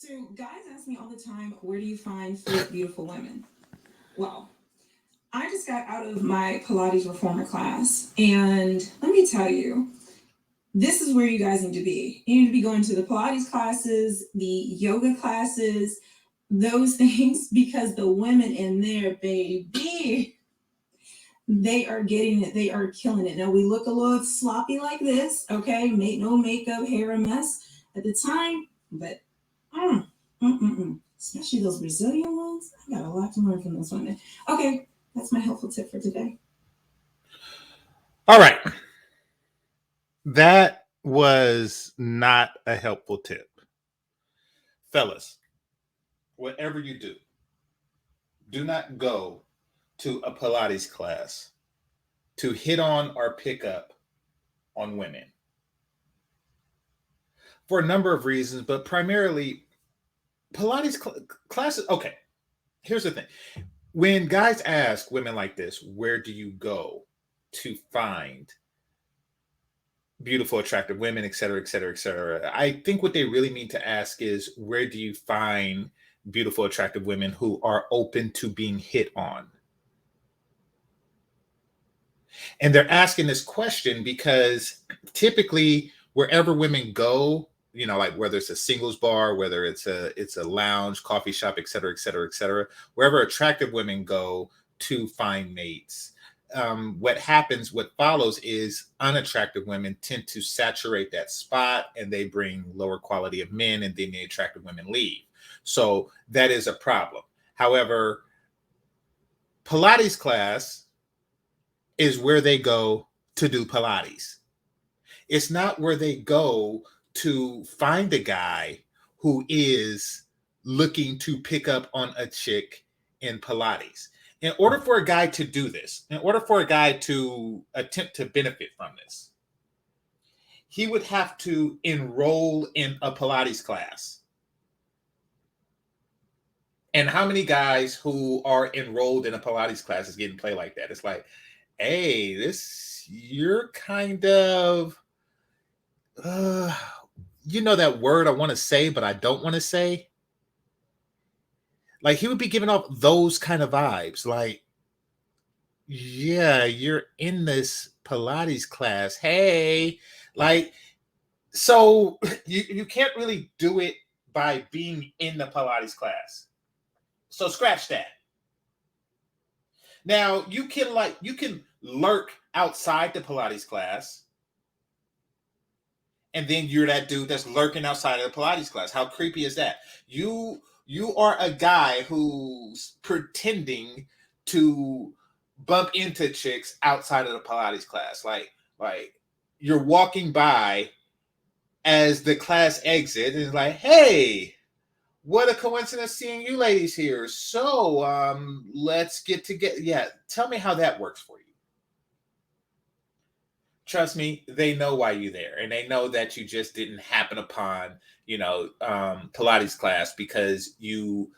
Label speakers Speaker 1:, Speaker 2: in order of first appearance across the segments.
Speaker 1: So, guys ask me all the time, where do you find fit, beautiful women? Well, I just got out of my Pilates reformer class, and let me tell you, this is where you guys need to be. You need to be going to the Pilates classes, the yoga classes, those things, because the women in there, baby, they are getting it. They are killing it. Now, we look a little sloppy like this, okay? Make no makeup, hair a mess at the time, but especially those Brazilian ones. I got a lot to learn from those women. Okay, that's my helpful tip for today.
Speaker 2: All right. That was not a helpful tip. Fellas, whatever you do not go to a Pilates class to hit on or pick up on women for a number of reasons, but primarily Pilates classes. Okay, here's the thing. When guys ask women like this, where do you go to find beautiful, attractive women, et cetera, et cetera, et cetera, I think what they really mean to ask is, where do you find beautiful, attractive women who are open to being hit on? And they're asking this question because typically wherever women go, like whether it's a singles bar, whether it's a lounge, coffee shop, et cetera, et cetera, et cetera, wherever attractive women go to find mates, what follows is unattractive women tend to saturate that spot, and they bring lower quality of men, and then the attractive women leave. So that is a problem. However, Pilates class is where they go to do Pilates. It's not where they go to find a guy who is looking to pick up on a chick in Pilates. In order for a guy to do this, in order for a guy to attempt to benefit from this, he would have to enroll in a Pilates class. And how many guys who are enrolled in a Pilates class is getting play like that? It's like, hey, you're kind of, that word I want to say, but I don't want to say. Like, he would be giving off those kind of vibes. Like, yeah, you're in this Pilates class. Hey, like, so you can't really do it by being in the Pilates class. So scratch that. Now you can lurk outside the Pilates class, and then you're that dude that's lurking outside of the Pilates class. How creepy is that? You are a guy who's pretending to bump into chicks outside of the Pilates class. Like you're walking by as the class exit, and it's like, hey, what a coincidence seeing you ladies here. So let's get together. Yeah, tell me how that works for you. Trust me, they know why you're there, and they know that you just didn't happen upon Pilates class because you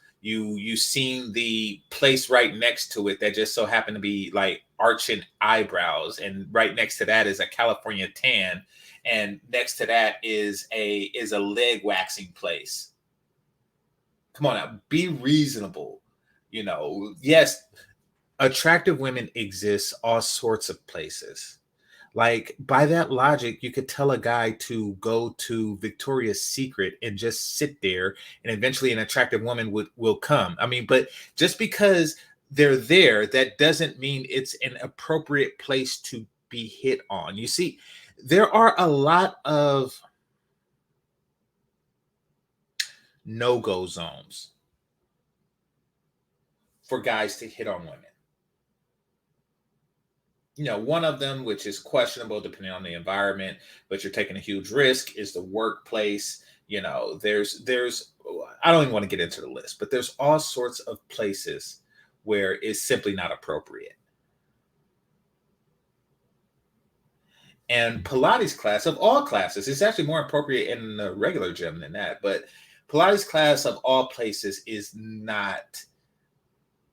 Speaker 2: seen the place right next to it that just so happened to be like arching eyebrows, and right next to that is a California tan, and next to that is a leg waxing place. Come on now, be reasonable. Yes, attractive women exist all sorts of places. Like, by that logic, you could tell a guy to go to Victoria's Secret and just sit there, and eventually an attractive woman will come. I mean, but just because they're there, that doesn't mean it's an appropriate place to be hit on. You see, there are a lot of no-go zones for guys to hit on women. One of them, which is questionable depending on the environment, but you're taking a huge risk, is the workplace. There's I don't even want to get into the list, but there's all sorts of places where it's simply not appropriate. And Pilates class, of all classes, is actually more appropriate in the regular gym than that. But Pilates class, of all places, is not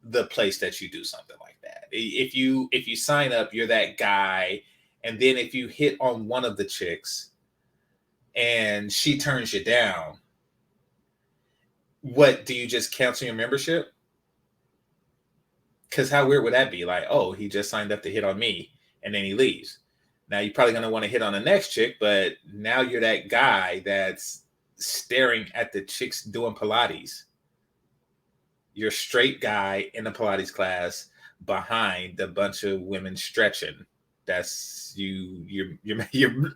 Speaker 2: the place that you do something like that. If you sign up, you're that guy, and then if you hit on one of the chicks and she turns you down, What, do you just cancel your membership? Because how weird would that be? Like, oh, he just signed up to hit on me and then he leaves. Now you're probably going to want to hit on the next chick, but now you're that guy that's staring at the chicks doing Pilates. You're a straight guy in the Pilates class behind a bunch of women stretching. That's you. You're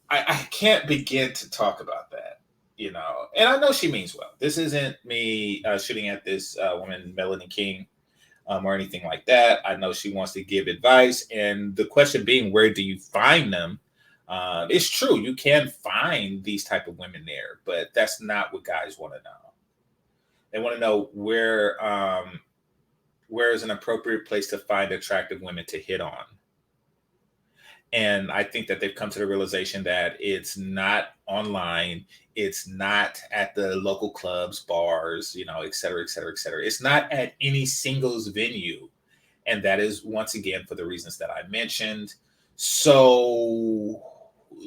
Speaker 2: I can't begin to talk about that, and I know she means well. This isn't me shooting at this woman, melanieking, or anything like that. I know she wants to give advice. And the question being, where do you find them? It's true. You can find these type of women there, but that's not what guys want to know. They want to know where is an appropriate place to find attractive women to hit on. And I think that they've come to the realization that it's not online. It's not at the local clubs, bars, et cetera, et cetera, et cetera. It's not at any singles venue. And that is, once again, for the reasons that I mentioned. So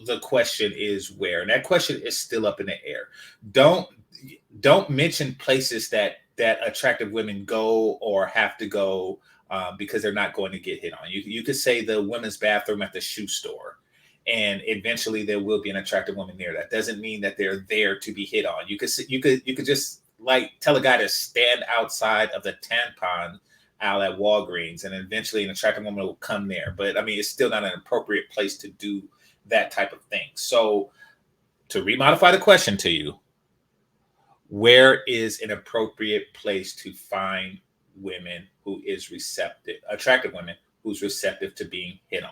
Speaker 2: the question is where? And that question is still up in the air. Don't mention places that attractive women go or have to go because they're not going to get hit on. You could say the women's bathroom at the shoe store, and eventually there will be an attractive woman there. That doesn't mean that they're there to be hit on. You could just like tell a guy to stand outside of the tampon aisle at Walgreens, and eventually an attractive woman will come there. But I mean, it's still not an appropriate place to do that type of thing. So to remodify the question to you, where is an appropriate place to find women who is receptive, attractive women who's receptive to being hit on?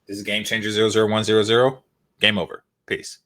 Speaker 2: This is GameChanger 00100. Game over. Peace.